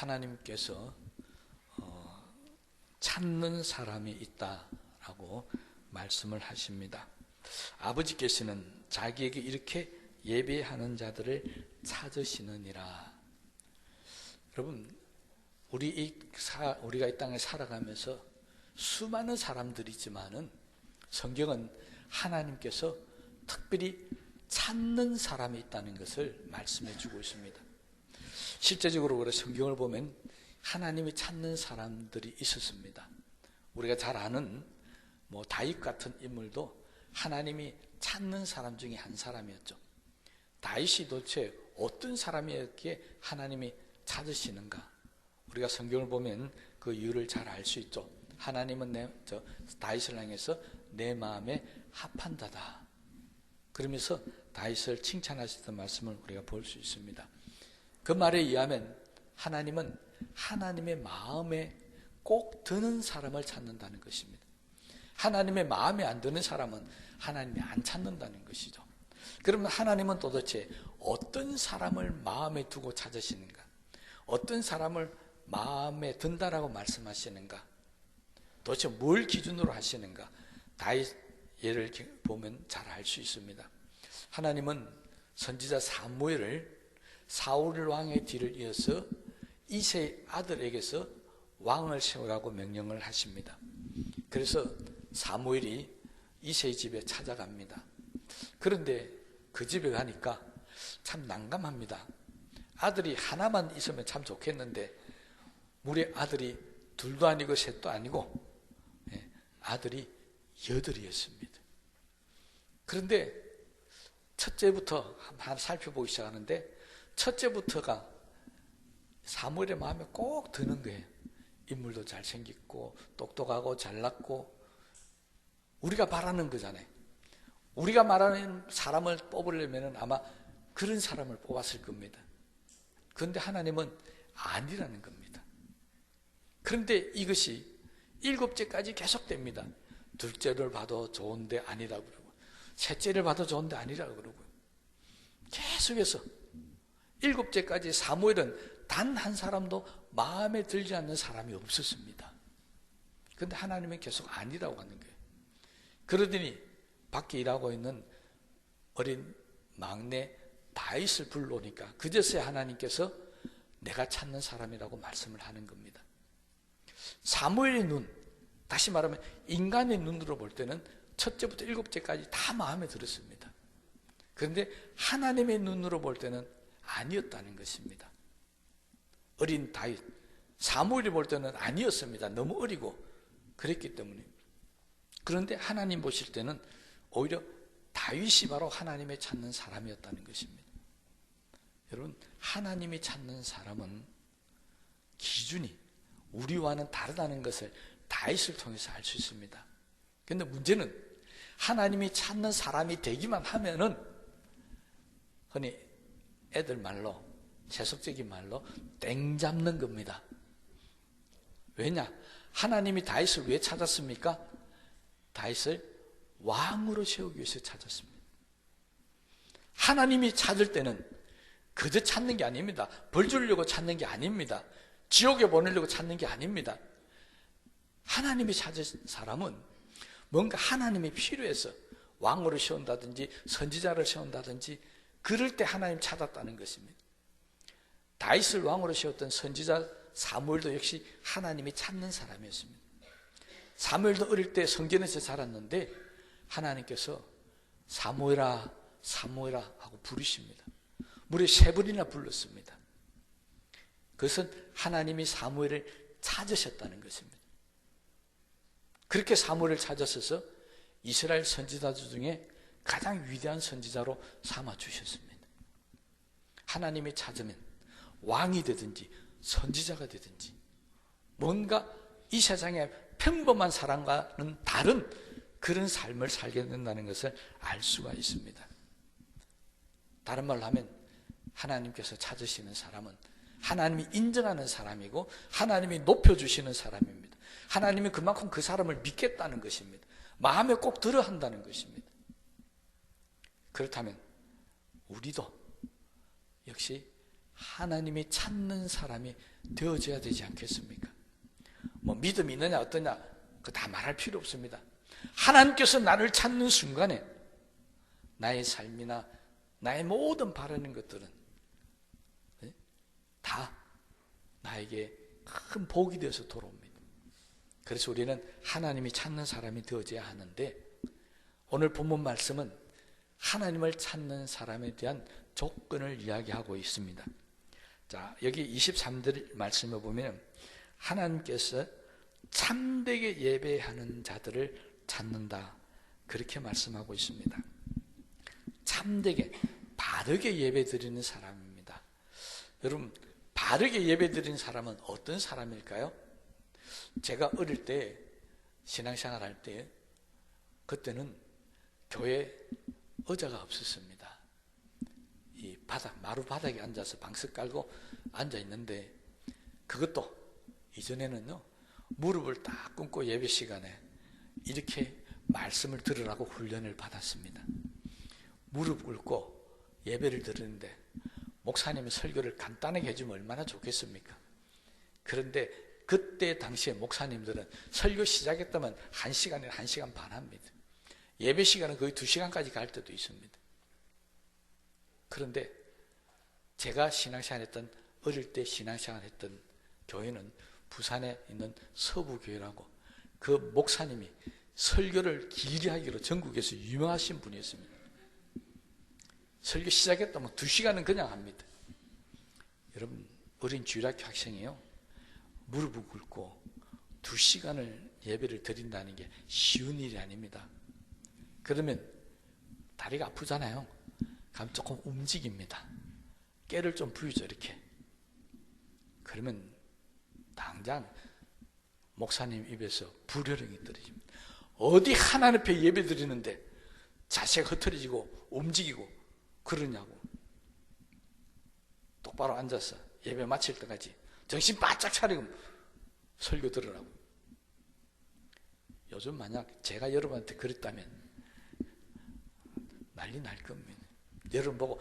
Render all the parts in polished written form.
하나님께서 찾는 사람이 있다라고 말씀을 하십니다. 아버지께서는 자기에게 이렇게 예배하는 자들을 찾으시느니라. 여러분, 우리가 이 땅에 살아가면서 수많은 사람들이지만은 성경은 하나님께서 특별히 찾는 사람이 있다는 것을 말씀해 주고 있습니다. 실제적으로 우리 성경을 보면 하나님이 찾는 사람들이 있었습니다. 우리가 잘 아는 다윗 같은 인물도 하나님이 찾는 사람 중에 한 사람이었죠. 다윗이 도대체 어떤 사람이었기에 하나님이 찾으시는가? 우리가 성경을 보면 그 이유를 잘 알 수 있죠. 하나님은 다윗을 향해서 내 마음에 합한 자다. 그러면서 다윗을 칭찬하셨던 말씀을 우리가 볼 수 있습니다. 그 말에 의하면 하나님은 하나님의 마음에 꼭 드는 사람을 찾는다는 것입니다. 하나님의 마음에 안 드는 사람은 하나님이 안 찾는다는 것이죠. 그러면 하나님은 도대체 어떤 사람을 마음에 두고 찾으시는가? 어떤 사람을 마음에 든다라고 말씀하시는가? 도대체 뭘 기준으로 하시는가? 다윗 예를 보면 잘 알 수 있습니다. 하나님은 선지자 사무엘을 사울 왕의 뒤를 이어서 이새의 아들에게서 왕을 세우라고 명령을 하십니다. 그래서 사무엘이 이새의 집에 찾아갑니다. 그런데 그 집에 가니까 참 난감합니다. 아들이 하나만 있으면 참 좋겠는데 우리 아들이 둘도 아니고 셋도 아니고 아들이 8이었습니다. 그런데 첫째부터 한번 살펴보기 시작하는데 첫째부터가 사무엘의 마음에 꼭 드는 거예요. 인물도 잘생겼고 똑똑하고 잘났고 우리가 바라는 거잖아요. 우리가 말하는 사람을 뽑으려면 아마 그런 사람을 뽑았을 겁니다. 그런데 하나님은 아니라는 겁니다. 그런데 이것이 7째까지 계속됩니다. 둘째를 봐도 좋은데 아니라고 그러고 셋째를 봐도 좋은데 아니라고 그러고 계속해서 7째까지 사무엘은 단 한 사람도 마음에 들지 않는 사람이 없었습니다. 그런데 하나님은 계속 아니라고 하는 거예요. 그러더니 밖에 일하고 있는 어린 막내 다윗을 불러오니까 그제서야 하나님께서 내가 찾는 사람이라고 말씀을 하는 겁니다. 사무엘의 눈, 다시 말하면 인간의 눈으로 볼 때는 첫째부터 7째까지 다 마음에 들었습니다. 그런데 하나님의 눈으로 볼 때는 아니었다는 것입니다. 어린 다윗, 사무엘이 볼 때는 아니었습니다. 너무 어리고 그랬기 때문에. 그런데 하나님 보실 때는 오히려 다윗이 바로 하나님의 찾는 사람이었다는 것입니다. 여러분, 하나님이 찾는 사람은 기준이 우리와는 다르다는 것을 다윗을 통해서 알 수 있습니다. 그런데 문제는 하나님이 찾는 사람이 되기만 하면은 흔히 애들 말로 세속적인 말로 땡 잡는 겁니다. 왜냐? 하나님이 다윗을 왜 찾았습니까? 다윗을 왕으로 세우기 위해서 찾았습니다. 하나님이 찾을 때는 그저 찾는 게 아닙니다. 벌 주려고 찾는 게 아닙니다. 지옥에 보내려고 찾는 게 아닙니다. 하나님이 찾은 사람은 뭔가 하나님이 필요해서 왕으로 세운다든지 선지자를 세운다든지 그럴 때 하나님 찾았다는 것입니다. 다윗을 왕으로 세웠던 선지자 사무엘도 역시 하나님이 찾는 사람이었습니다. 사무엘도 어릴 때 성전에서 자랐는데 하나님께서 사무엘아 사무엘아 하고 부르십니다. 무려 3번이나 불렀습니다. 그것은 하나님이 사무엘을 찾으셨다는 것입니다. 그렇게 사무엘을 찾으셔서 이스라엘 선지자들 중에 가장 위대한 선지자로 삼아주셨습니다. 하나님이 찾으면 왕이 되든지 선지자가 되든지 뭔가 이 세상의 평범한 사람과는 다른 그런 삶을 살게 된다는 것을 알 수가 있습니다. 다른 말로 하면 하나님께서 찾으시는 사람은 하나님이 인정하는 사람이고 하나님이 높여주시는 사람입니다. 하나님이 그만큼 그 사람을 믿겠다는 것입니다. 마음에 꼭 들어 한다는 것입니다. 그렇다면 우리도 역시 하나님이 찾는 사람이 되어져야 되지 않겠습니까? 뭐 믿음이 있느냐 어떠냐 그거 다 말할 필요 없습니다. 하나님께서 나를 찾는 순간에 나의 삶이나 나의 모든 바라는 것들은 다 나에게 큰 복이 되어서 돌아옵니다. 그래서 우리는 하나님이 찾는 사람이 되어져야 하는데, 오늘 본문 말씀은 하나님을 찾는 사람에 대한 조건을 이야기하고 있습니다. 자, 여기 23절 말씀을 보면 하나님께서 참되게 예배하는 자들을 찾는다, 그렇게 말씀하고 있습니다. 참되게, 바르게 예배드리는 사람입니다. 여러분, 바르게 예배드리는 사람은 어떤 사람일까요? 제가 어릴 때 신앙생활 할 때, 그때는 교회 의자가 없었습니다. 이 바닥, 마루 바닥에 앉아서 방석 깔고 앉아 있는데, 그것도 이전에는요, 무릎을 딱 꿇고 예배 시간에 이렇게 말씀을 들으라고 훈련을 받았습니다. 무릎 꿇고 예배를 드리는데 목사님이 설교를 간단하게 해주면 얼마나 좋겠습니까? 그런데 그때 당시에 목사님들은 설교 시작했다면 1시간이나 1시간 반 합니다. 예배 시간은 거의 2시간까지 갈 때도 있습니다. 그런데 제가 신앙생활 했던, 어릴 때 신앙생활 했던 교회는 부산에 있는 서부교회라고, 그 목사님이 설교를 길게 하기로 전국에서 유명하신 분이었습니다. 설교 시작했다면 2시간은 그냥 합니다. 여러분, 어린 주일학교 학생이요, 무릎을 꿇고 2시간을 예배를 드린다는 게 쉬운 일이 아닙니다. 그러면 다리가 아프잖아요. 그럼 조금 움직입니다. 깨를 좀 부이죠, 이렇게. 그러면 당장 목사님 입에서 불효령이 떨어집니다. 어디 하나님 앞에 예배 드리는데 자세가 흐트러지고 움직이고 그러냐고. 똑바로 앉아서 예배 마칠 때까지 정신 바짝 차리고 설교 들으라고. 요즘 만약 제가 여러분한테 그랬다면 난리 날 겁니다. 여러분 보고,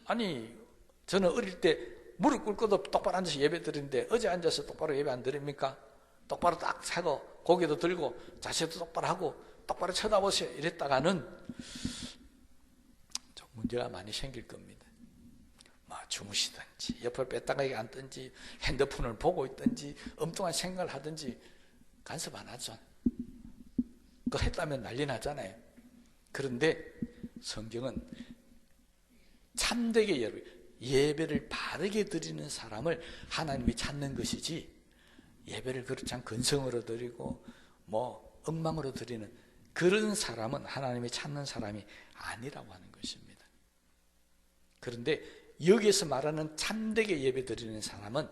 아니 저는 어릴 때 무릎 꿇고도 똑바로 앉아서 예배 드리는데 어제 앉아서 똑바로 예배 안 드립니까? 똑바로 딱 차고 고개도 들고 자세도 똑바로 하고 똑바로 쳐다보세요 이랬다가는 좀 문제가 많이 생길 겁니다. 주무시든지 옆을 빼딱하게 앉든지 핸드폰을 보고 있든지 엉뚱한 생각을 하든지 간섭 안 하죠. 그거 했다면 난리 나잖아요. 그런데 성경은 참되게 예배를 바르게 드리는 사람을 하나님이 찾는 것이지, 예배를 그렇지 않은 근성으로 드리고 엉망으로 드리는 그런 사람은 하나님이 찾는 사람이 아니라고 하는 것입니다. 그런데 여기에서 말하는 참되게 예배 드리는 사람은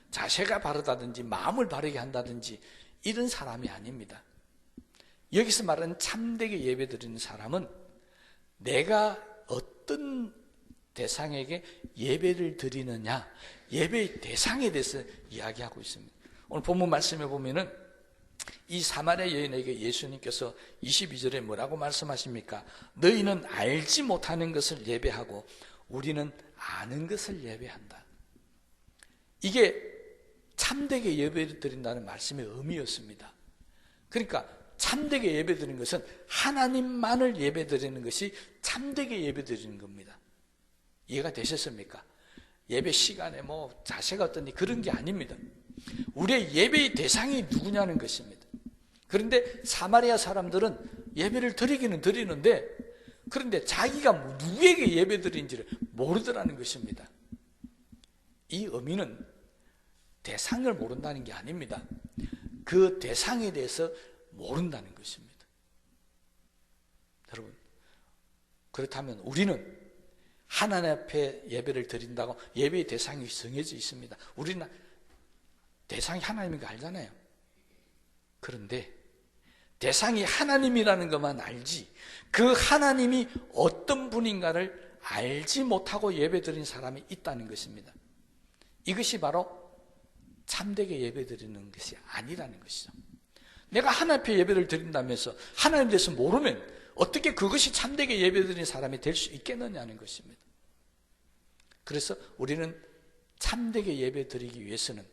자세가 바르다든지 마음을 바르게 한다든지 이런 사람이 아닙니다. 여기서 말하는 참되게 예배 드리는 사람은 내가 어떤 대상에게 예배를 드리느냐, 예배의 대상에 대해서 이야기하고 있습니다. 오늘 본문 말씀에 보면은 이 사마리아 여인에게 예수님께서 22절에 뭐라고 말씀하십니까? 너희는 알지 못하는 것을 예배하고 우리는 아는 것을 예배한다. 이게 참되게 예배를 드린다는 말씀의 의미였습니다. 그러니까 참되게 예배드리는 것은 하나님만을 예배드리는 것이 참되게 예배드리는 겁니다. 이해가 되셨습니까? 예배 시간에 자세가 어떠니 그런 게 아닙니다. 우리의 예배의 대상이 누구냐는 것입니다. 그런데 사마리아 사람들은 예배를 드리기는 드리는데, 그런데 자기가 누구에게 예배 드리는지를 모르더라는 것입니다. 이 의미는 대상을 모른다는 게 아닙니다. 그 대상에 대해서 모른다는 것입니다. 여러분, 그렇다면 우리는 하나님 앞에 예배를 드린다고 예배의 대상이 정해져 있습니다. 우리는 대상이 하나님인 거 알잖아요. 그런데 대상이 하나님이라는 것만 알지 그 하나님이 어떤 분인가를 알지 못하고 예배 드리는 사람이 있다는 것입니다. 이것이 바로 참되게 예배 드리는 것이 아니라는 것이죠. 내가 하나님 앞에 예배를 드린다면서 하나님에 대해서 모르면 어떻게 그것이 참되게 예배 드리는 사람이 될 수 있겠느냐는 것입니다. 그래서 우리는 참되게 예배 드리기 위해서는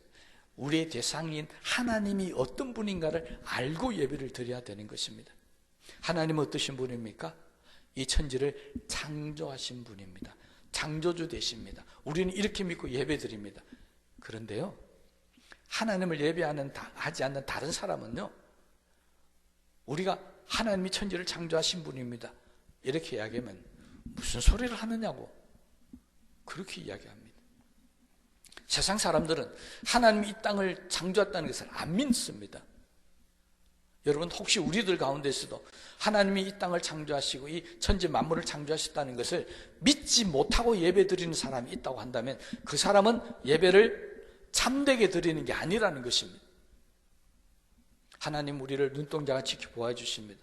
우리의 대상인 하나님이 어떤 분인가를 알고 예배를 드려야 되는 것입니다. 하나님은 어떠신 분입니까? 이 천지를 창조하신 분입니다. 창조주 되십니다. 우리는 이렇게 믿고 예배 드립니다. 그런데요, 하나님을 하지 않는 다른 사람은요, 우리가 하나님이 천지를 창조하신 분입니다, 이렇게 이야기하면 무슨 소리를 하느냐고 그렇게 이야기합니다. 세상 사람들은 하나님이 이 땅을 창조했다는 것을 안 믿습니다. 여러분, 혹시 우리들 가운데서도 하나님이 이 땅을 창조하시고 이 천지 만물을 창조하셨다는 것을 믿지 못하고 예배 드리는 사람이 있다고 한다면 그 사람은 예배를 참되게 드리는 게 아니라는 것입니다. 하나님 우리를 눈동자가 지켜보아 주십니다.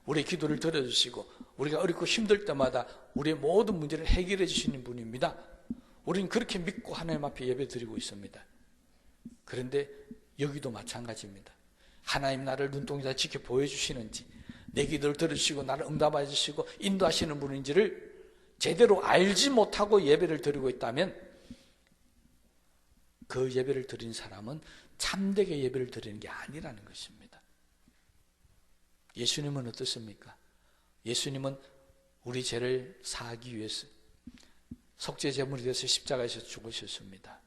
우리의 기도를 들어주시고 우리가 어렵고 힘들 때마다 우리의 모든 문제를 해결해 주시는 분입니다. 우리는 그렇게 믿고 하나님 앞에 예배 드리고 있습니다. 그런데 여기도 마찬가지입니다. 하나님 나를 눈동자 지켜 보여주시는지, 내 기도를 들으시고 나를 응답해 주시고 인도하시는 분인지를 제대로 알지 못하고 예배를 드리고 있다면 그 예배를 드린 사람은 참되게 예배를 드리는 게 아니라는 것입니다. 예수님은 어떻습니까? 예수님은 우리 죄를 사하기 위해서 속죄제물이 되어서 십자가에서 죽으셨습니다.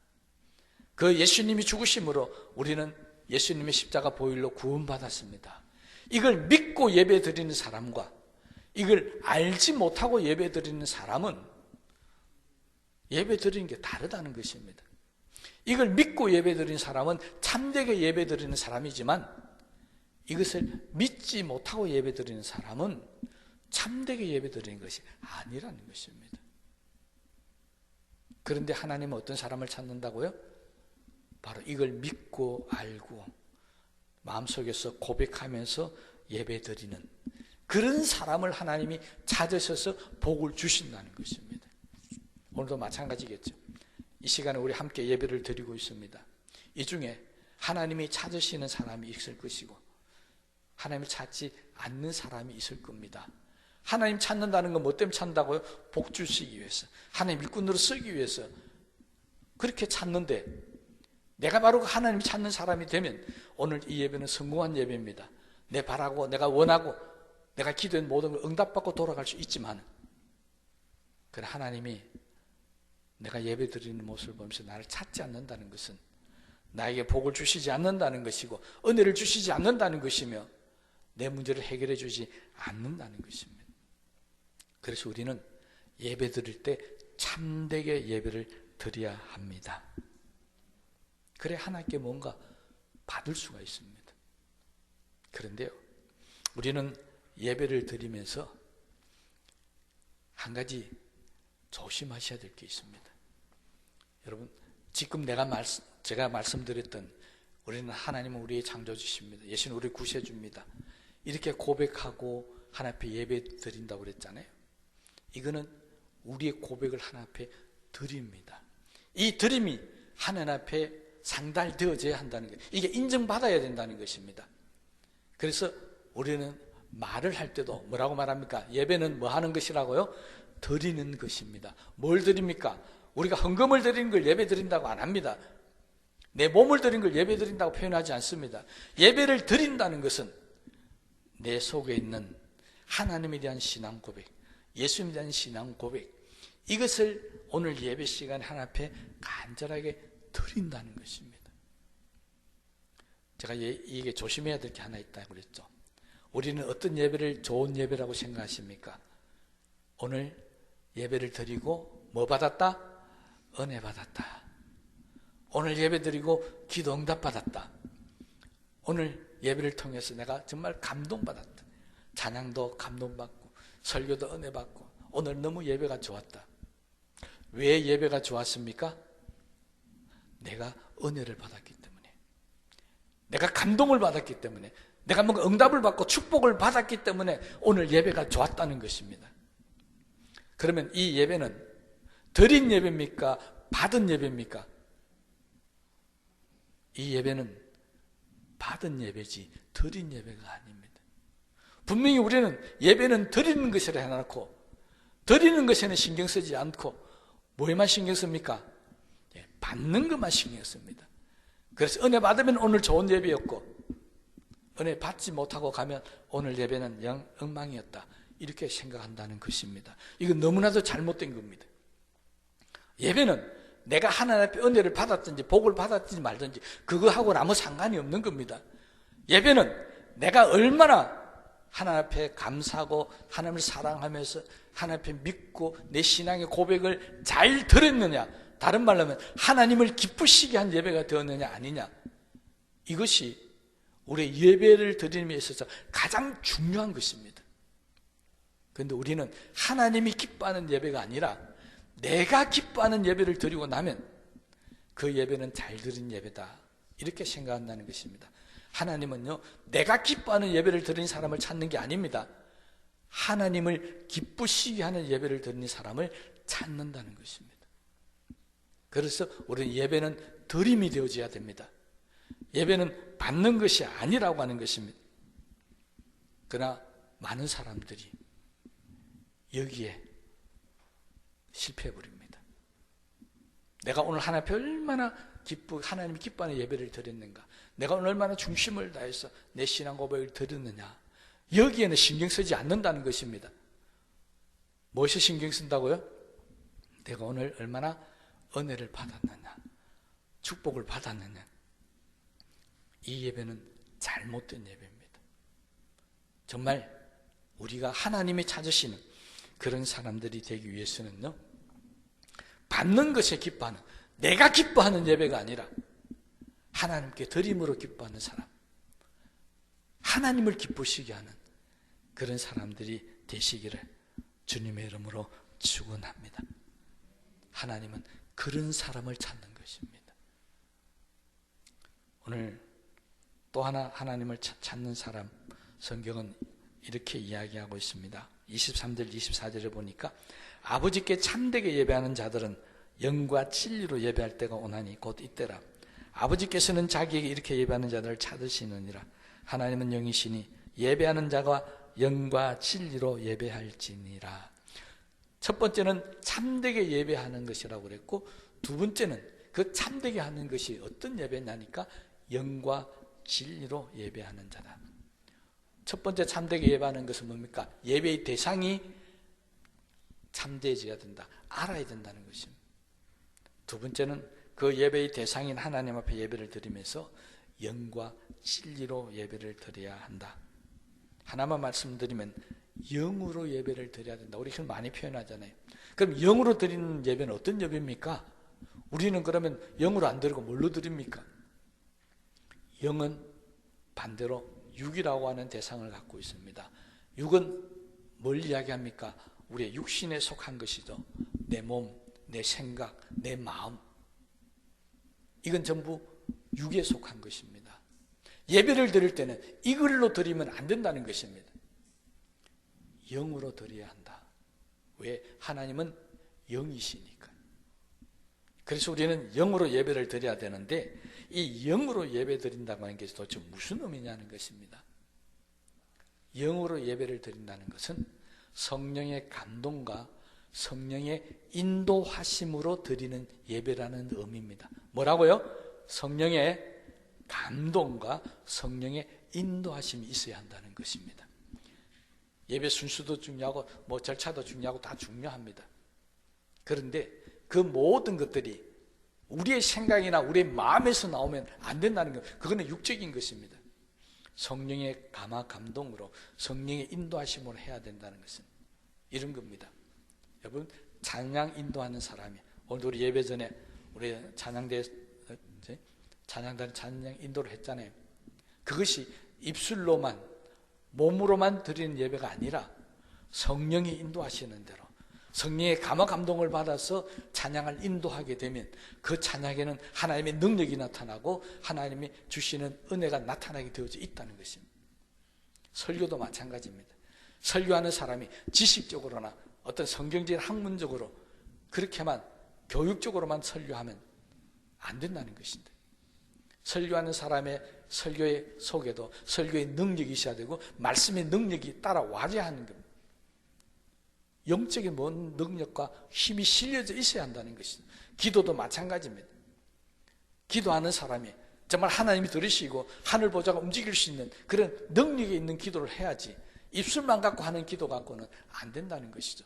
그 예수님이 죽으심으로 우리는 예수님의 십자가 보혈로 구원받았습니다. 이걸 믿고 예배 드리는 사람과 이걸 알지 못하고 예배 드리는 사람은 예배 드리는 게 다르다는 것입니다. 이걸 믿고 예배 드리는 사람은 참되게 예배 드리는 사람이지만 이것을 믿지 못하고 예배 드리는 사람은 참되게 예배 드리는 것이 아니라는 것입니다. 그런데 하나님은 어떤 사람을 찾는다고요? 바로 이걸 믿고 알고 마음속에서 고백하면서 예배드리는 그런 사람을 하나님이 찾으셔서 복을 주신다는 것입니다. 오늘도 마찬가지겠죠. 이 시간에 우리 함께 예배를 드리고 있습니다. 이 중에 하나님이 찾으시는 사람이 있을 것이고 하나님을 찾지 않는 사람이 있을 겁니다. 하나님 찾는다는 건 뭐 때문에 찾는다고요? 복 주시기 위해서, 하나님 일꾼으로 쓰기 위해서 그렇게 찾는데, 내가 바로 하나님 찾는 사람이 되면 오늘 이 예배는 성공한 예배입니다. 내 바라고 내가 원하고 내가 기도한 모든 걸 응답받고 돌아갈 수 있지만, 그러나 하나님이 내가 예배 드리는 모습을 보면서 나를 찾지 않는다는 것은 나에게 복을 주시지 않는다는 것이고 은혜를 주시지 않는다는 것이며 내 문제를 해결해 주지 않는다는 것입니다. 그래서 우리는 예배 드릴 때 참되게 예배를 드려야 합니다. 그래 하나님께 뭔가 받을 수가 있습니다. 그런데요, 우리는 예배를 드리면서 한 가지 조심하셔야 될 게 있습니다. 여러분, 지금 제가 말씀드렸던 우리는 하나님은 우리의 창조주십니다. 예수는 우리를 구세주입니다. 이렇게 고백하고 하나님 앞에 예배 드린다고 그랬잖아요. 이거는 우리의 고백을 하나님 앞에 드립니다. 이 드림이 하나님 앞에 상달되어져야 한다는 것, 이게 인정받아야 된다는 것입니다. 그래서 우리는 말을 할 때도 뭐라고 말합니까? 예배는 뭐 하는 것이라고요? 드리는 것입니다. 뭘 드립니까? 우리가 헌금을 드리는 걸 예배 드린다고 안 합니다. 내 몸을 드린 걸 예배 드린다고 표현하지 않습니다. 예배를 드린다는 것은 내 속에 있는 하나님에 대한 신앙 고백, 예수님에 대한 신앙 고백, 이것을 오늘 예배 시간에 하나님 앞에 간절하게 드린다는 것입니다. 제가 이게 조심해야 될 게 하나 있다고 그랬죠. 우리는 어떤 예배를 좋은 예배라고 생각하십니까? 오늘 예배를 드리고 뭐 받았다? 은혜 받았다. 오늘 예배 드리고 기도 응답 받았다. 오늘 예배를 통해서 내가 정말 감동받았다. 찬양도 감동받고 설교도 은혜 받고 오늘 너무 예배가 좋았다. 왜 예배가 좋았습니까? 내가 은혜를 받았기 때문에, 내가 감동을 받았기 때문에, 내가 뭔가 응답을 받고 축복을 받았기 때문에 오늘 예배가 좋았다는 것입니다. 그러면 이 예배는 드린 예배입니까? 받은 예배입니까? 이 예배는 받은 예배지 드린 예배가 아닙니다. 분명히 우리는 예배는 드리는 것이라 해놓고 드리는 것에는 신경 쓰지 않고 뭐에만 신경 씁니까? 받는 것만 신경 씁니다. 그래서 은혜 받으면 오늘 좋은 예배였고, 은혜 받지 못하고 가면 오늘 예배는 영 엉망이었다, 이렇게 생각한다는 것입니다. 이건 너무나도 잘못된 겁니다. 예배는 내가 하나님 앞에 은혜를 받았든지 복을 받았든지 말든지 그거하고는 아무 상관이 없는 겁니다. 예배는 내가 얼마나 하나님 앞에 감사하고 하나님을 사랑하면서 하나님 앞에 믿고 내 신앙의 고백을 잘 들었느냐, 다른 말로 하면 하나님을 기쁘시게 한 예배가 되었느냐 아니냐, 이것이 우리의 예배를 드리는 데 있어서 가장 중요한 것입니다. 그런데 우리는 하나님이 기뻐하는 예배가 아니라 내가 기뻐하는 예배를 드리고 나면 그 예배는 잘 드린 예배다, 이렇게 생각한다는 것입니다. 하나님은요, 내가 기뻐하는 예배를 드리는 사람을 찾는 게 아닙니다. 하나님을 기쁘시게 하는 예배를 드리는 사람을 찾는다는 것입니다. 그래서 우리는 예배는 드림이 되어져야 됩니다. 예배는 받는 것이 아니라고 하는 것입니다. 그러나 많은 사람들이 여기에 실패해버립니다. 내가 오늘 하나님 앞에 얼마나 하나님이 기뻐하는 예배를 드렸는가, 내가 오늘 얼마나 중심을 다해서 내 신앙 고백을 드렸느냐, 여기에는 신경 쓰지 않는다는 것입니다. 무엇에 신경 쓴다고요? 내가 오늘 얼마나 은혜를 받았느냐, 축복을 받았느냐. 이 예배는 잘못된 예배입니다. 정말 우리가 하나님이 찾으시는 그런 사람들이 되기 위해서는요, 받는 것에 기뻐하는, 내가 기뻐하는 예배가 아니라 하나님께 드림으로 기뻐하는 사람, 하나님을 기쁘시게 하는 그런 사람들이 되시기를 주님의 이름으로 축원합니다. 하나님은 그런 사람을 찾는 것입니다. 오늘 또 하나 하나님을 찾는 사람, 성경은 이렇게 이야기하고 있습니다. 23절 24절에 보니까 아버지께 참되게 예배하는 자들은 영과 진리로 예배할 때가 오나니 곧 이때라. 아버지께서는 자기에게 이렇게 예배하는 자들을 찾으시느니라. 하나님은 영이시니 예배하는 자가 영과 진리로 예배할지니라. 첫 번째는 참되게 예배하는 것이라고 그랬고, 두 번째는 그 참되게 하는 것이 어떤 예배냐니까 영과 진리로 예배하는 자다. 첫 번째 참되게 예배하는 것은 뭡니까? 예배의 대상이 참되어져야 된다, 알아야 된다는 것입니다. 두 번째는 그 예배의 대상인 하나님 앞에 예배를 드리면서 영과 진리로 예배를 드려야 한다. 하나만 말씀드리면 영으로 예배를 드려야 된다. 우리 그걸 많이 표현하잖아요. 그럼 영으로 드리는 예배는 어떤 예배입니까? 우리는 그러면 영으로 안 드리고 뭘로 드립니까? 영은 반대로 육이라고 하는 대상을 갖고 있습니다. 육은 뭘 이야기합니까? 우리의 육신에 속한 것이죠. 내 몸, 내 생각, 내 마음, 이건 전부 육에 속한 것입니다. 예배를 드릴 때는 이걸로 드리면 안 된다는 것입니다. 영으로 드려야 한다. 왜? 하나님은 영이시니까. 그래서 우리는 영으로 예배를 드려야 되는데, 이 영으로 예배 드린다고 하는 게 도대체 무슨 의미냐는 것입니다. 영으로 예배를 드린다는 것은 성령의 감동과 성령의 인도하심으로 드리는 예배라는 의미입니다. 뭐라고요? 성령의 감동과 성령의 인도하심이 있어야 한다는 것입니다. 예배 순수도 중요하고 절차도 중요하고 다 중요합니다. 그런데 그 모든 것들이 우리의 생각이나 우리의 마음에서 나오면 안 된다는 것, 그거는 육적인 것입니다. 성령의 감동으로 성령의 인도하심으로 해야 된다는 것은 이런 겁니다. 여러분, 찬양 인도하는 사람이, 오늘 우리 예배 전에 우리 찬양 인도를 했잖아요. 그것이 입술로만, 몸으로만 드리는 예배가 아니라 성령이 인도하시는 대로 성령의 감동을 받아서 찬양을 인도하게 되면 그 찬양에는 하나님의 능력이 나타나고 하나님이 주시는 은혜가 나타나게 되어져 있다는 것입니다. 설교도 마찬가지입니다. 설교하는 사람이 지식적으로나 어떤 성경적인 학문적으로 그렇게만 교육적으로만 설교하면 안 된다는 것입니다. 설교하는 사람의 설교의 속에도 설교의 능력이 있어야 되고 말씀의 능력이 따라와야 하는 겁니다. 영적인 뭔 능력과 힘이 실려져 있어야 한다는 것이죠. 기도도 마찬가지입니다. 기도하는 사람이 정말 하나님이 들으시고 하늘 보좌가 움직일 수 있는 그런 능력이 있는 기도를 해야지, 입술만 갖고 하는 기도 갖고는 안 된다는 것이죠.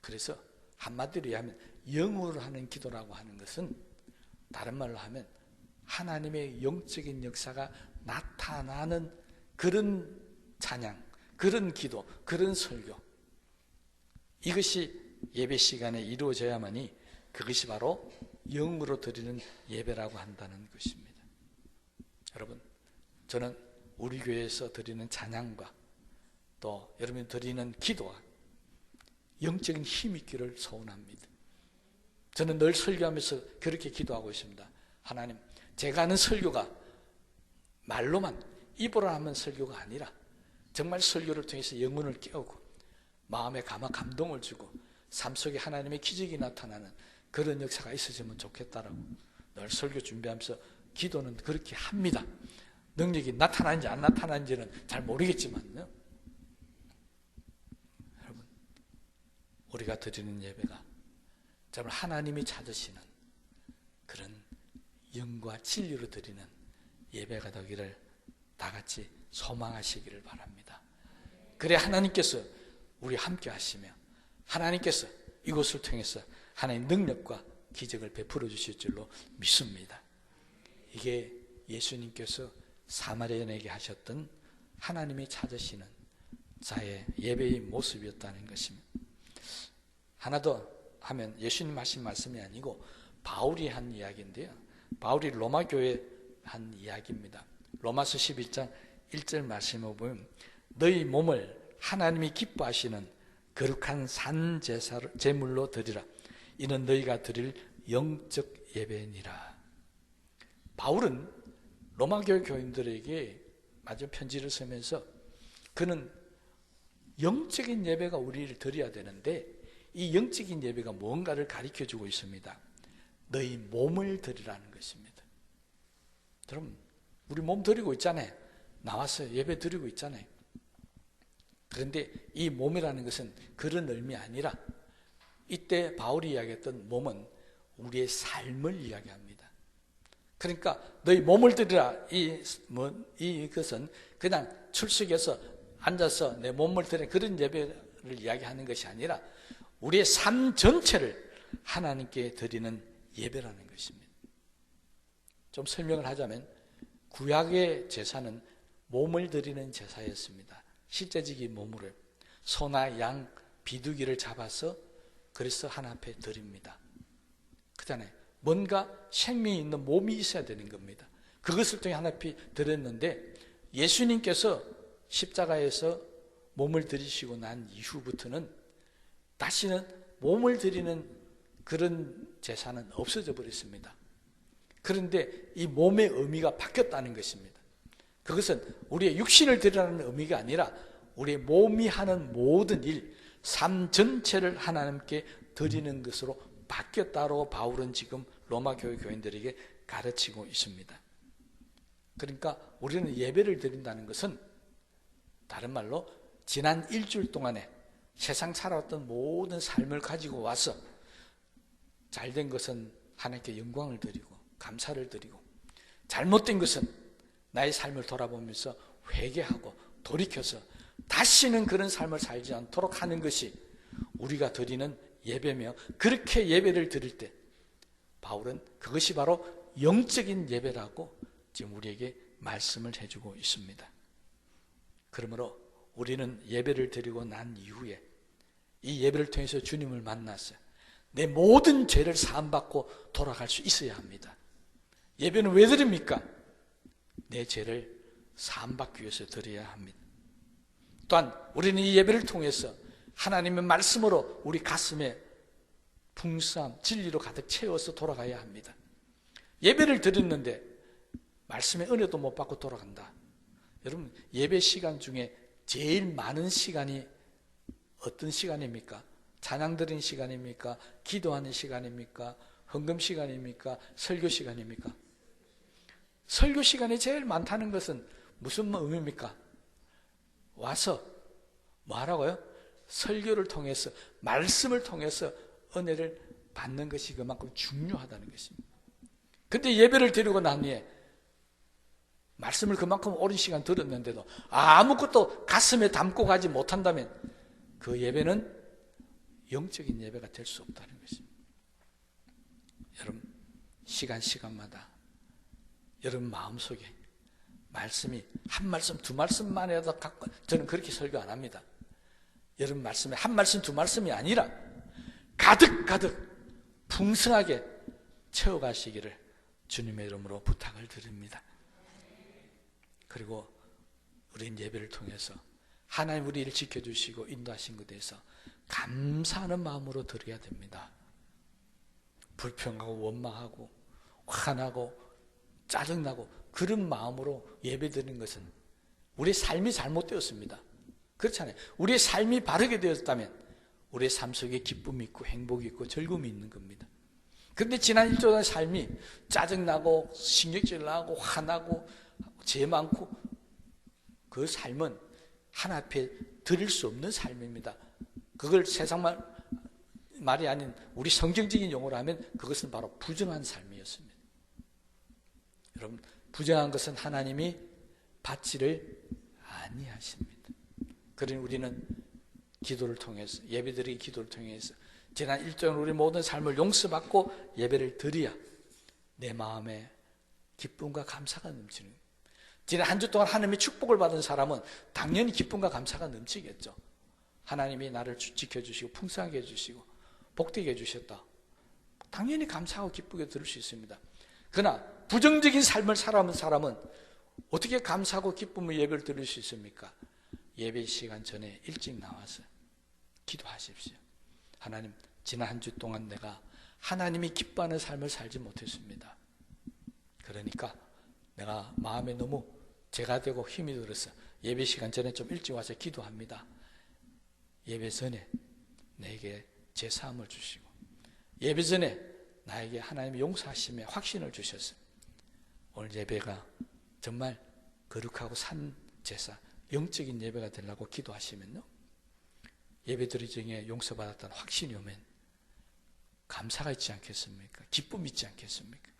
그래서 한마디로 하면 영으로 하는 기도라고 하는 것은, 다른 말로 하면 하나님의 영적인 역사가 나타나는 그런 찬양, 그런 기도, 그런 설교, 이것이 예배 시간에 이루어져야만이 그것이 바로 영으로 드리는 예배라고 한다는 것입니다. 여러분, 저는 우리 교회에서 드리는 찬양과 또 여러분이 드리는 기도와 영적인 힘이 있기를 소원합니다. 저는 늘 설교하면서 그렇게 기도하고 있습니다. 하나님, 제가 하는 설교가 말로만 입으로 하면 설교가 아니라 정말 설교를 통해서 영혼을 깨우고 마음에 감동을 주고 삶 속에 하나님의 기적이 나타나는 그런 역사가 있어지면 좋겠다라고 늘 설교 준비하면서 기도는 그렇게 합니다. 능력이 나타나는지 안 나타나는지는 잘 모르겠지만요. 여러분, 우리가 드리는 예배가 정말 하나님이 찾으시는 그런 영과 진리로 드리는 예배가 되기를 다 같이 소망하시기를 바랍니다. 그래 하나님께서 우리 함께 하시며 하나님께서 이곳을 통해서 하나님의 능력과 기적을 베풀어 주실 줄로 믿습니다. 이게 예수님께서 사마리아인에게 하셨던 하나님이 찾으시는 자의 예배의 모습이었다는 것입니다. 하나 더 하면 예수님 하신 말씀이 아니고 바울이 한 이야기인데요. 바울이 로마 교회에 한 이야기입니다. 로마서 11장 1절 말씀을 보면 너희 몸을 하나님이 기뻐하시는 거룩한 산 제물로 드리라. 이는 너희가 드릴 영적 예배니라. 바울은 로마 교회 교인들에게 마지막 편지를 쓰면서 그는 영적인 예배가 우리를 드려야 되는데 이 영적인 예배가 뭔가를 가르쳐주고 있습니다. 너희 몸을 드리라는 것입니다. 여러분, 우리 몸 드리고 있잖아요. 나와서 예배 드리고 있잖아요. 그런데 이 몸이라는 것은 그런 의미 아니라 이때 바울이 이야기했던 몸은 우리의 삶을 이야기합니다. 그러니까 너희 몸을 드리라, 이것은 그냥 출석해서 앉아서 내 몸을 드리는 그런 예배를 이야기하는 것이 아니라 우리의 삶 전체를 하나님께 드리는 예배라는 것입니다. 좀 설명을 하자면 구약의 제사는 몸을 드리는 제사였습니다. 실제적인 몸으로 소나 양, 비둘기를 잡아서 그래서 하나 앞에 드립니다. 그다음에 뭔가 생명이 있는 몸이 있어야 되는 겁니다. 그것을 통해 하나 앞에 드렸는데 예수님께서 십자가에서 몸을 드리시고 난 이후부터는 다시는 몸을 드리는 그런 제사는 없어져 버렸습니다. 그런데 이 몸의 의미가 바뀌었다는 것입니다. 그것은 우리의 육신을 드리라는 의미가 아니라 우리의 몸이 하는 모든 일, 삶 전체를 하나님께 드리는 것으로 바뀌었다고 바울은 지금 로마 교회 교인들에게 가르치고 있습니다. 그러니까 우리는 예배를 드린다는 것은 다른 말로 지난 일주일 동안에 세상 살아왔던 모든 삶을 가지고 와서 잘된 것은 하나님께 영광을 드리고 감사를 드리고 잘못된 것은 나의 삶을 돌아보면서 회개하고 돌이켜서 다시는 그런 삶을 살지 않도록 하는 것이 우리가 드리는 예배며, 그렇게 예배를 드릴 때 바울은 그것이 바로 영적인 예배라고 지금 우리에게 말씀을 해주고 있습니다. 그러므로 우리는 예배를 드리고 난 이후에 이 예배를 통해서 주님을 만났어요. 내 모든 죄를 사함받고 돌아갈 수 있어야 합니다. 예배는 왜 드립니까? 내 죄를 사함받기 위해서 드려야 합니다. 또한 우리는 이 예배를 통해서 하나님의 말씀으로 우리 가슴에 풍성함, 진리로 가득 채워서 돌아가야 합니다. 예배를 드렸는데 말씀의 은혜도 못 받고 돌아간다. 여러분, 예배 시간 중에 제일 많은 시간이 어떤 시간입니까? 찬양 드리는 시간입니까? 기도하는 시간입니까? 헌금 시간입니까? 설교 시간입니까? 설교 시간이 제일 많다는 것은 무슨 의미입니까? 와서 뭐 하라고요? 설교를 통해서, 말씀을 통해서 은혜를 받는 것이 그만큼 중요하다는 것입니다. 근데 예배를 드리고 난 후에 말씀을 그만큼 오랜 시간 들었는데도 아무것도 가슴에 담고 가지 못한다면 그 예배는 영적인 예배가 될 수 없다는 것입니다. 여러분, 시간마다 여러분 마음속에 말씀이 한 말씀, 두 말씀만 해도 갖고, 저는 그렇게 설교 안 합니다. 여러분 말씀에 한 말씀, 두 말씀이 아니라 가득 풍성하게 채워가시기를 주님의 이름으로 부탁을 드립니다. 그리고 우리는 예배를 통해서 하나님 우리를 지켜주시고 인도하신 것에 대해서 감사하는 마음으로 드려야 됩니다. 불평하고 원망하고 화나고 짜증나고 그런 마음으로 예배드리는 것은 우리의 삶이 잘못되었습니다. 그렇잖아요. 우리의 삶이 바르게 되었다면 우리의 삶 속에 기쁨이 있고 행복이 있고 즐거움이 있는 겁니다. 그런데 지난 일주일의 삶이 짜증나고 신경질 나고 화나고 죄 많고 그 삶은 하나 앞에 드릴 수 없는 삶입니다. 그걸 세상 말이 아닌 우리 성경적인 용어로 하면 그것은 바로 부정한 삶이었습니다. 여러분, 부정한 것은 하나님이 받지를 아니하십니다. 그러니 우리는 기도를 통해서, 예배드리기 기도를 통해서 지난 일주일 우리 모든 삶을 용서받고 예배를 드려야 내 마음에 기쁨과 감사가 넘치는 거예요. 지난 한 주 동안 하나님의 축복을 받은 사람은 당연히 기쁨과 감사가 넘치겠죠. 하나님이 나를 지켜주시고 풍성하게 해주시고 복되게 해주셨다. 당연히 감사하고 기쁘게 들을 수 있습니다. 그러나 부정적인 삶을 살아온 사람은 어떻게 감사하고 기쁨의 예배를 드릴 수 있습니까? 예배 시간 전에 일찍 나와서 기도하십시오. 하나님, 지난 한 주 동안 내가 하나님이 기뻐하는 삶을 살지 못했습니다. 그러니까 내가 마음에 너무 죄가 되고 힘이 들어서 예배 시간 전에 좀 일찍 와서 기도합니다. 예배 전에 내게 제 사함을 주시고 예배 전에 나에게 하나님의 용서하심의 확신을 주셨어요. 오늘 예배가 정말 거룩하고 산 제사, 영적인 예배가 되려고 기도하시면요, 예배드리 중에 용서받았다는 확신이 오면 감사가 있지 않겠습니까? 기쁨이 있지 않겠습니까?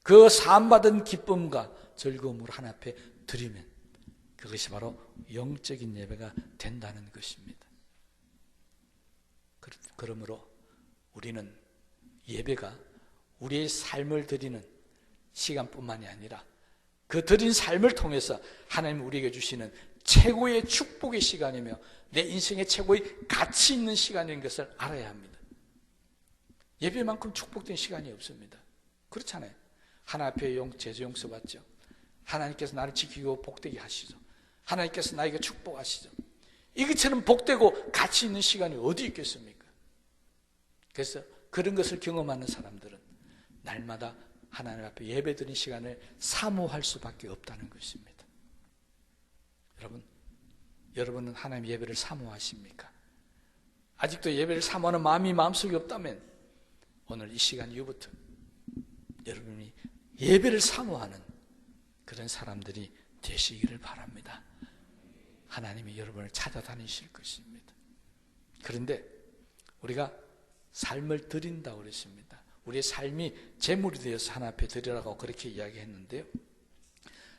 그 사함받은 기쁨과 즐거움으로 하나님 앞에 드리면 그것이 바로 영적인 예배가 된다는 것입니다. 그러므로 우리는 예배가 우리의 삶을 드리는 시간뿐만이 아니라 그 드린 삶을 통해서 하나님 우리에게 주시는 최고의 축복의 시간이며 내 인생의 최고의 가치 있는 시간인 것을 알아야 합니다. 예배만큼 축복된 시간이 없습니다. 그렇잖아요. 하나님 앞에 제주 용서받죠. 하나님께서 나를 지키고 복되게 하시죠. 하나님께서 나에게 축복하시죠. 이것처럼 복되고 가치 있는 시간이 어디 있겠습니까? 그래서 그런 것을 경험하는 사람들은 날마다 하나님 앞에 예배드린 시간을 사모할 수밖에 없다는 것입니다. 여러분은 하나님 예배를 사모하십니까? 아직도 예배를 사모하는 마음이 마음속에 없다면 오늘 이 시간 이후부터 여러분이 예배를 사모하는 그런 사람들이 되시기를 바랍니다. 하나님이 여러분을 찾아다니실 것입니다. 그런데 우리가 삶을 드린다고 그랬습니다. 우리의 삶이 제물이 되어서 하나님 앞에 드리라고 그렇게 이야기했는데요,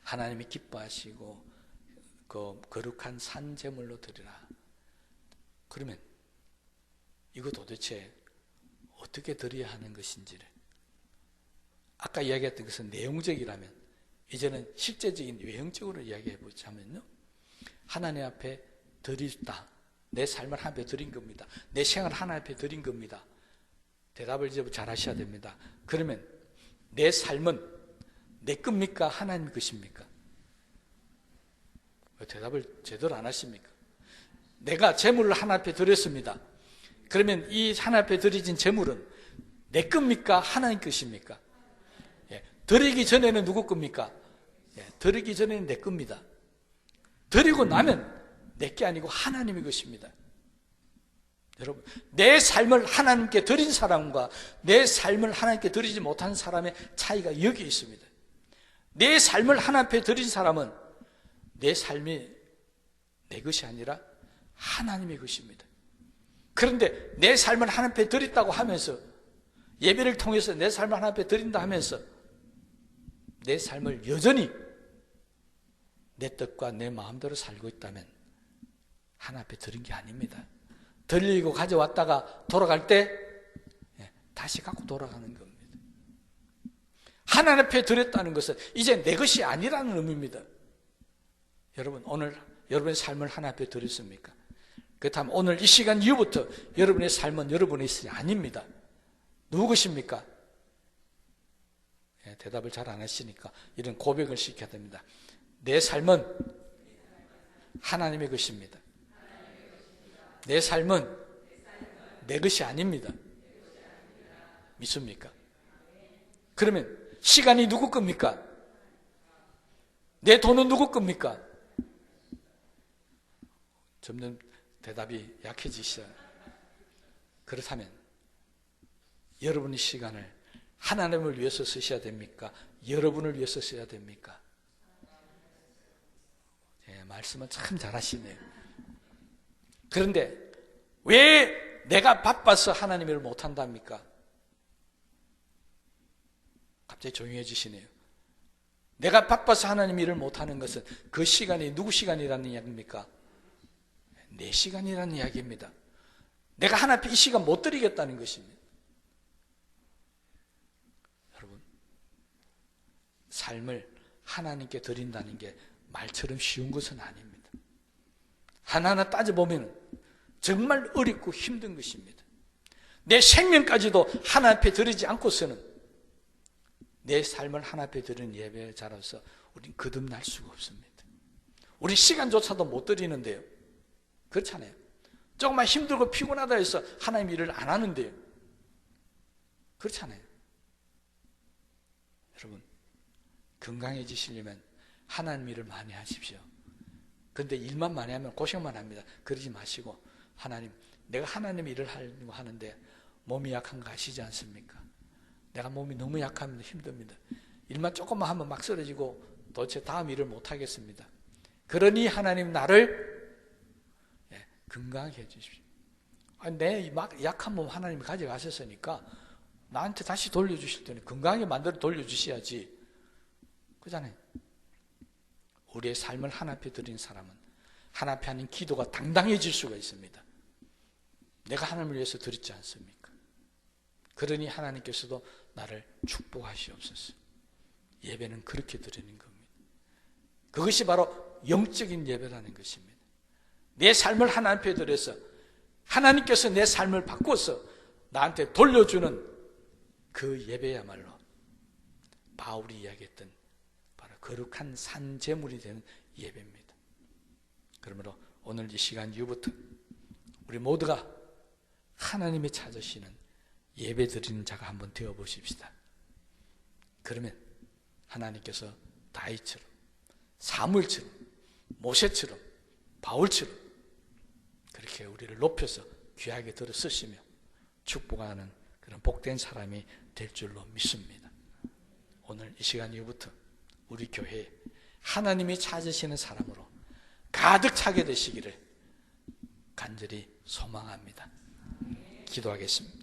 하나님이 기뻐하시고 그 거룩한 산 제물로 드리라. 그러면 이거 도대체 어떻게 드려야 하는 것인지를, 아까 이야기했던 것은 내용적이라면 이제는 실제적인 외형적으로 이야기해 보자면요, 하나님 앞에 드리다, 내 삶을 하나님 앞에 드린 겁니다. 내 생활을 하나님 앞에 드린 겁니다. 대답을 이제 잘 하셔야 됩니다. 그러면 내 삶은 내 겁니까? 하나님 것입니까? 왜 대답을 제대로 안 하십니까? 내가 재물을 하나님 앞에 드렸습니다. 그러면 이 하나님 앞에 드려진 재물은 내 겁니까? 하나님 것입니까? 예, 드리기 전에는 누구 겁니까? 예, 드리기 전에는 내 겁니다. 드리고 나면 내 게 아니고 하나님의 것입니다. 여러분, 내 삶을 하나님께 드린 사람과 내 삶을 하나님께 드리지 못한 사람의 차이가 여기에 있습니다. 내 삶을 하나님 앞에 드린 사람은 내 삶이 내 것이 아니라 하나님의 것입니다. 그런데 내 삶을 하나님 앞에 드린다고 하면서, 예배를 통해서 내 삶을 하나님 앞에 드린다 하면서 내 삶을 여전히 내 뜻과 내 마음대로 살고 있다면 하나님 앞에 드린 게 아닙니다. 들리고 가져왔다가 돌아갈 때 다시 갖고 돌아가는 겁니다. 하나님 앞에 드렸다는 것은 이제 내 것이 아니라는 의미입니다. 여러분, 오늘 여러분의 삶을 하나님 앞에 드렸습니까? 그렇다면 오늘 이 시간 이후부터 여러분의 삶은 여러분의 것이 아닙니다. 누구 것입니까? 대답을 잘 안 하시니까 이런 고백을 시켜야 됩니다. 내 삶은 하나님의 것입니다. 내 삶은 내 것이 아닙니다. 믿습니까? 그러면 시간이 누구 겁니까? 내 돈은 누구 겁니까? 점점 대답이 약해지시죠. 그렇다면 여러분의 시간을 하나님을 위해서 쓰셔야 됩니까? 여러분을 위해서 써야 됩니까? 말씀은 참 잘하시네요. 그런데 왜 내가 바빠서 하나님 일을 못한답니까? 갑자기 조용해지시네요. 내가 바빠서 하나님 일을 못하는 것은 그 시간이 누구 시간이라는 이야기입니까? 내 시간이라는 이야기입니다. 내가 하나님 앞에 이 시간 못 드리겠다는 것입니다. 여러분, 삶을 하나님께 드린다는 게 말처럼 쉬운 것은 아닙니다. 하나하나 따져보면 정말 어렵고 힘든 것입니다. 내 생명까지도 하나님 앞에 드리지 않고서는 내 삶을 하나님 앞에 드리는 예배자로서 우린 거듭날 수가 없습니다. 우리 시간조차도 못 드리는데요. 그렇잖아요. 조금만 힘들고 피곤하다 해서 하나님 일을 안 하는데요. 그렇잖아요. 여러분, 건강해지시려면 하나님 일을 많이 하십시오. 그런데 일만 많이 하면 고생만 합니다. 그러지 마시고, 하나님, 내가 하나님 일을 하려고 하는데 몸이 약한 거 아시지 않습니까? 내가 몸이 너무 약하면 힘듭니다. 일만 조금만 하면 막 쓰러지고 도대체 다음 일을 못 하겠습니다. 그러니 하나님 나를 건강하게 해주십시오. 내 약한 몸 하나님이 가져가셨으니까 나한테 다시 돌려주실 때는 건강하게 만들어 돌려주셔야지. 그잖아요. 우리의 삶을 하나님 앞에 드린 사람은 하나님 앞에 하는 기도가 당당해질 수가 있습니다. 내가 하나님을 위해서 드렸지 않습니까? 그러니 하나님께서도 나를 축복하시옵소서. 예배는 그렇게 드리는 겁니다. 그것이 바로 영적인 예배라는 것입니다. 내 삶을 하나님 앞에 드려서 하나님께서 내 삶을 바꿔서 나한테 돌려주는 그 예배야말로 바울이 이야기했던 바로 거룩한 산제물이 되는 예배입니다. 그러므로 오늘 이 시간 이후부터 우리 모두가 하나님이 찾으시는 예배 드리는 자가 한번 되어보십시다. 그러면 하나님께서 다윗처럼, 사무엘처럼, 모세처럼, 바울처럼 그렇게 우리를 높여서 귀하게 들어 쓰시며 축복하는 그런 복된 사람이 될 줄로 믿습니다. 오늘 이 시간 이후부터 우리 교회에 하나님이 찾으시는 사람으로 가득 차게 되시기를 간절히 소망합니다. 기도하겠습니다.